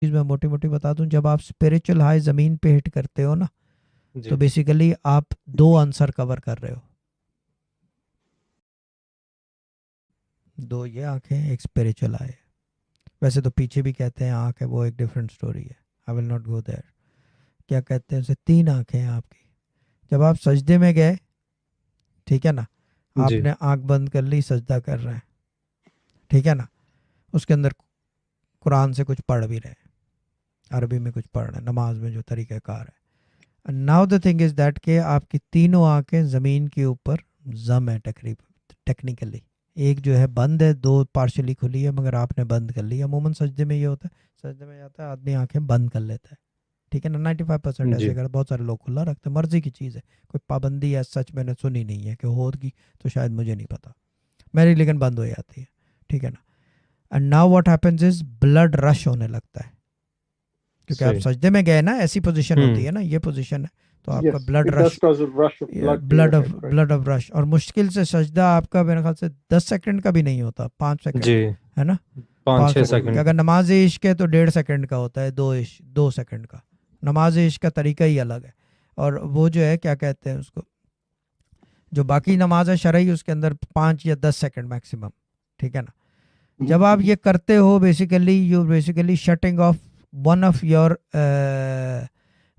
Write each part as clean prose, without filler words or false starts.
चीज़ मैं मोटी मोटी बता दूं, जब आप स्पिरिचुअल हाई ज़मीन पे हिट करते हो ना, तो जी बेसिकली आप दो आंसर कवर कर रहे हो। दो ये आंखें, एक स्पिरिचुअल हाई। वैसे तो पीछे भी कहते हैं आंख है, वो एक डिफरेंट स्टोरी है, I will not go there. क्या कहते हैं उसे, तीन आंखें हैं आपकी। जब आप सजदे में गए, ठीक है ना, जी आपने आंख बंद कर ली, सजदा कर रहे हैं, ठीक है ना, उसके अंदर कुरान से कुछ पढ़ भी रहे हैं, अरबी में कुछ पढ़ रहे हैं, नमाज में जो तरीक़ाकार है। Now the thing is that के आपकी तीनों आंखें ज़मीन के ऊपर जम है तकरीबन टेक्निकली। एक जो है बंद है, दो पार्शली खुली है, मगर आपने बंद कर ली। अमूमन सजदे में ये होता है, सजदे में जाता है आदमी आंखें बंद कर लेता है, ठीक है ना। 95% ऐसे जी कर, बहुत सारे लोग खुला रखते हैं, मर्जी की चीज़ है, कोई पाबंदी है सच मैंने सुनी नहीं है कि होगी, तो शायद मुझे नहीं पता, मेरी लेकिन बंद हो जाती है, ठीक है ना। And now what happens is blood rush होने लगता है, क्योंकि आप सही। सजदे में गए ना, ऐसी पोजीशन होती हम्म। है ना, ये पोजीशन है, तो आपका Yes, blood it rush, does cause a rush of blood to your head, right? Blood of rush. और मुश्किल से सजदा आपका मेरे ख्याल से 10 सेकंड का भी नहीं होता, 5 सेकंड, जी है ना, पाँच पाँच छः सेकंड क्योंकि सेकंड अगर नमाज इश्क है तो 1.5 सेकंड का होता है, 2 सेकंड का। नमाज इश्क का तरीका ही अलग है। और वो जो है क्या कहते हैं उसको, जो बाकी नमाज है शरई, उसके अंदर 5 या 10 सेकंड मैक्सिमम, ठीक है ना। जब आप ये करते हो, basically you basically shutting off one of your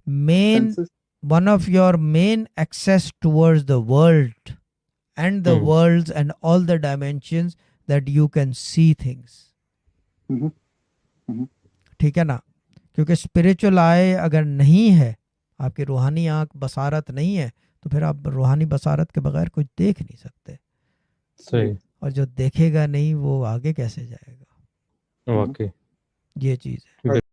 main Senses. one of your main access towards the world and the hmm. worlds and all the dimensions that you can see things, Mhm. Mhm. ठीक है ना। क्योंकि spiritual आय अगर नहीं है, आपकी रूहानी आंख बसारत नहीं है, तो फिर आप रूहानी बसारत के बगैर कुछ देख नहीं सकते, सही। और जो देखेगा नहीं वो आगे कैसे जाएगा, Mhm. वाकई। ये चीज़ है। Right.